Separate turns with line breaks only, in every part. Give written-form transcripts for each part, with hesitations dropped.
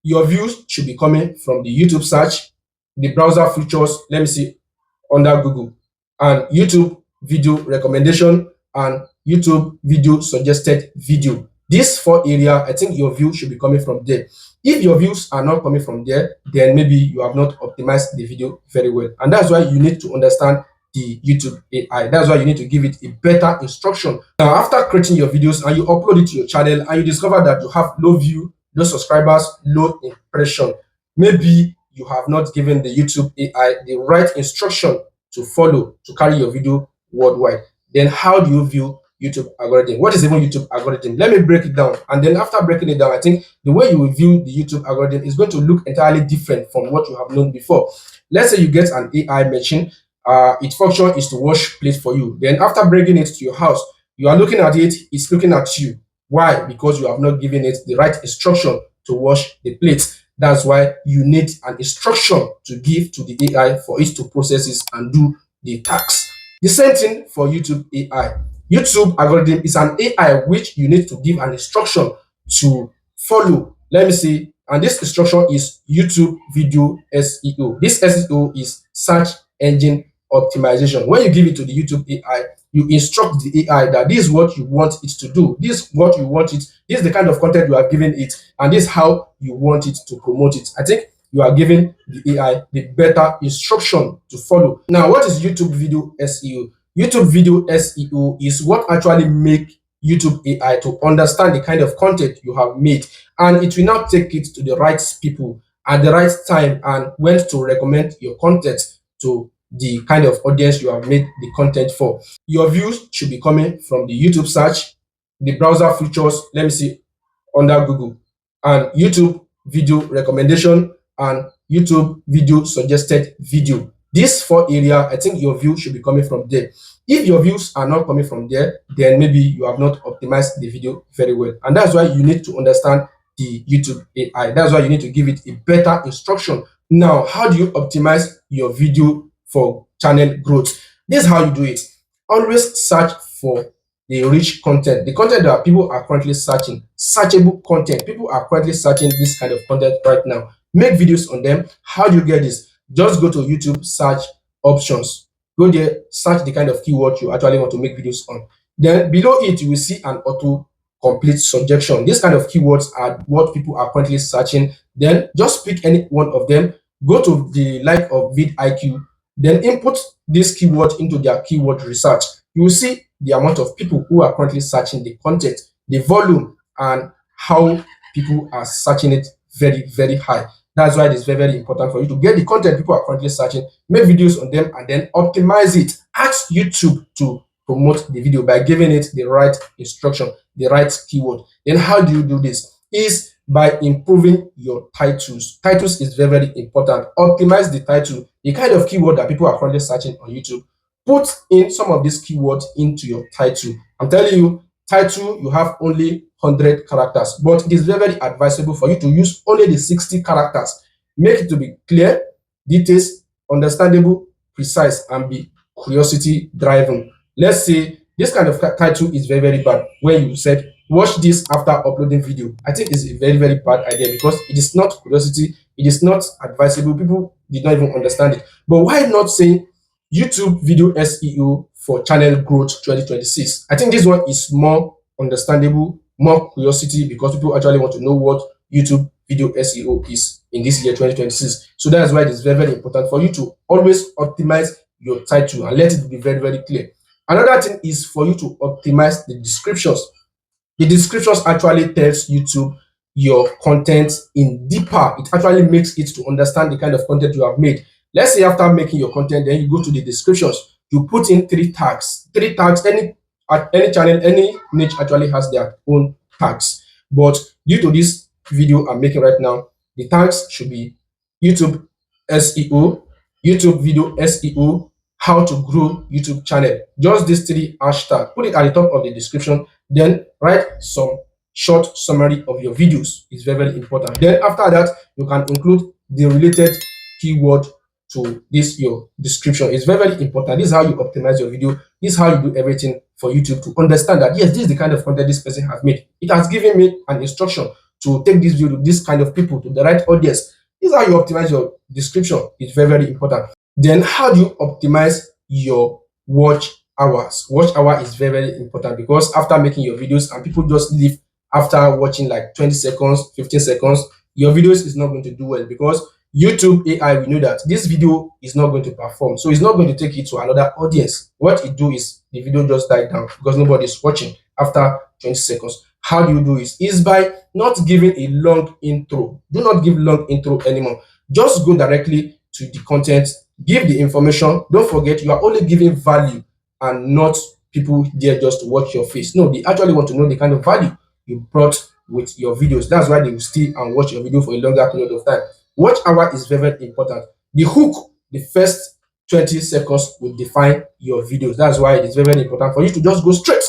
Your views should be coming from the YouTube search, the browser features, let me see, under Google, and YouTube video recommendation, and YouTube video suggested video. These four areas, I think your view should be coming from there. If your views are not coming from there, then maybe you have not optimized the video very well. And that's why you need to understand the YouTube AI. That's why you need to give it a better instruction. Now, after creating your videos and you upload it to your channel and you discover that you have low view, low subscribers, low impression, maybe you have not given the YouTube AI the right instruction to follow to carry your video worldwide. Then how do you view YouTube algorithm? What is even YouTube algorithm? Let me break it down. And then after breaking it down, I think the way you will view the YouTube algorithm is going to look entirely different from what you have known before. Let's say you get an AI machine. Its function is to wash plates for you. Then after bringing it to your house, you are looking at it, it's looking at you. Why? Because you have not given it the right instruction to wash the plates. That's why you need an instruction to give to the AI for it to process it and do the task. The same thing for YouTube AI. YouTube algorithm is an AI which you need to give an instruction to follow. Let me see. And this instruction is YouTube video SEO. This SEO is search engine optimization. When you give it to the YouTube AI, you instruct the AI that this is what you want it to do. This is what you want it. This is the kind of content you have given it, and this is how you want it to promote it. I think you are giving the AI the better instruction to follow. Now, what is YouTube video SEO? YouTube video SEO is what actually make YouTube AI to understand the kind of content you have made, and it will now take it to the right people at the right time and when to recommend your content to the kind of audience you have made the content for. Your views should be coming from the YouTube search, the browser features, let me see, under Google, and YouTube video recommendation, and YouTube video suggested video. These four areas, I think your view should be coming from there. If your views are not coming from there, then maybe you have not optimized the video very well. And that's why you need to understand the YouTube AI. That's why you need to give it a better instruction. Now, how do you optimize your video for channel growth? This is how you do it. Always search for the rich content, the content that people are currently searching, searchable content. People are currently searching this kind of content right now. Make videos on them. How do you get this? Just go to YouTube search options. Go there, search the kind of keyword you actually want to make videos on. Then below it, you will see an auto complete suggestion. These kind of keywords are what people are currently searching. Then just pick any one of them. Go to the like of vidIQ. Then input this keyword into their keyword research. You will see the amount of people who are currently searching the content, the volume, and how people are searching it very, very high. That's why it is very, very important for you to get the content people are currently searching, make videos on them, and then optimize it. Ask YouTube to promote the video by giving it the right instruction, the right keyword. Then how do you do this? Is by improving your titles. Titles is very, very important. Optimize the title, the kind of keyword that people are currently searching on YouTube. Put in some of these keywords into your title. I'm telling you, title, you have only 100 characters, but it is very, very advisable for you to use only the 60 characters. Make it to be clear, details, understandable, precise, and be curiosity driven. Let's say this kind of title is very, very bad. When you said, watch this after uploading video, I think it's a very, very bad idea because it is not curiosity, it is not advisable. People did not even understand it. But why not say YouTube video SEO for channel growth 2026? I think this one is more understandable, more curiosity, because people actually want to know what YouTube video SEO is in this year 2026. So that's why it is very, very important for you to always optimize your title and let it be very, very clear. Another thing is for you to optimize the descriptions. The descriptions actually tells YouTube your content in deeper. It actually makes it to understand the kind of content you have made. Let's say after making your content, then you go to the descriptions, you put in 3 tags. 3 tags, any channel, any niche actually has their own tags. But due to this video I'm making right now, the tags should be YouTube SEO, YouTube video SEO, how to grow YouTube channel. Just these 3 hashtags. Put it at the top of the description. Then write some short summary of your videos. It's very, very important. Then after that, you can include the related keyword to this your description. It's very, very important. This is how you optimize your video. This is how you do everything for YouTube to understand that yes, this is the kind of content this person has made. It has given me an instruction to take this video to this kind of people, to the right audience. This is how you optimize your description. It's very, very important. Then how do you optimize your watch hours? Watch hour is very, very important, because after making your videos and people just leave after watching like 20 seconds, 15 seconds, your videos is not going to do well, because YouTube AI, we know that this video is not going to perform. So it's not going to take it to another audience. What it do is the video just died down because nobody is watching after 20 seconds. How do you do it? Is by not giving a long intro. Do not give long intro anymore. Just go directly to the content, give the information. Don't forget, you are only giving value and not people there just to watch your face. No, they actually want to know the kind of value you brought with your videos. That's why they will stay and watch your video for a longer period of time. Watch hour is very, very important. The hook, the first 20 seconds will define your videos. That's why it is very, very important for you to just go straight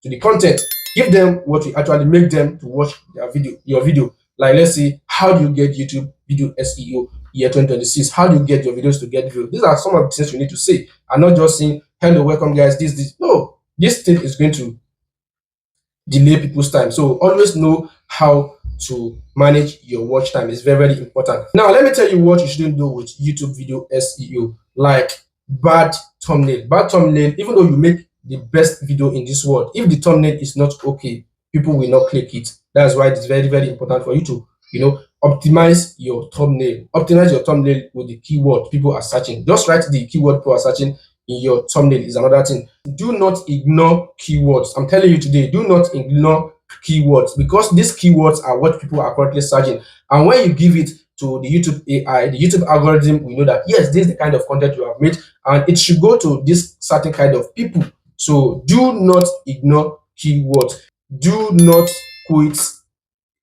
to the content. Give them what will actually make them to watch their video, your video. Like, let's say, how do you get YouTube video SEO year 2026? How do you get your videos to get views? These are some of the things you need to say, and not just saying, hello, welcome guys, this. No, this thing is going to delay people's time. So always know how to manage your watch time. Is very, very important. Now, let me tell you what you shouldn't do with YouTube video SEO, like bad thumbnail. Bad thumbnail, even though you make the best video in this world, if the thumbnail is not okay, people will not click it. That's why it's very, very important for you to, optimize your thumbnail. Optimize your thumbnail with the keyword people are searching. Just write the keyword people are searching in your thumbnail is another thing. Do not ignore keywords. I'm telling you today, do not ignore keywords, because these keywords are what people are currently searching. And when you give it to the YouTube AI, the YouTube algorithm will know that, yes, this is the kind of content you have made and it should go to this certain kind of people. So do not ignore keywords. Do not quit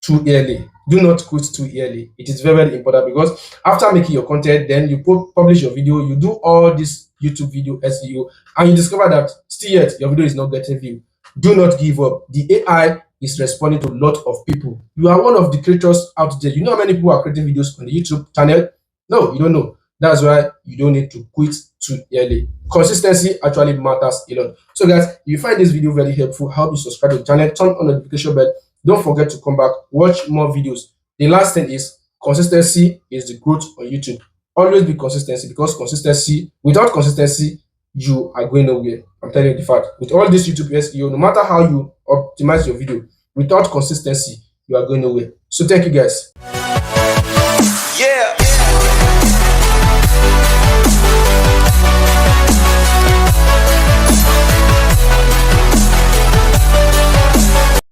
too early. Do not quit too early. It is very, very important, because after making your content, then you publish your video, you do all this YouTube video SEO, and you discover that still yet your video is not getting view. Do not give up. The AI is responding to a lot of people. You are one of the creators out there. You know how many people are creating videos on the YouTube channel? No, you don't know. That's why you don't need to quit too early. Consistency actually matters a lot. So guys, if you find this video very helpful, help you subscribe to the channel, turn on the notification bell. Don't forget to come back, watch more videos. The last thing is, consistency is the growth on YouTube. Always be consistency, because without consistency, you are going nowhere. I'm telling you the fact. With all this YouTube SEO, no matter how you optimize your video, without consistency, you are going nowhere. So thank you guys.
Yeah.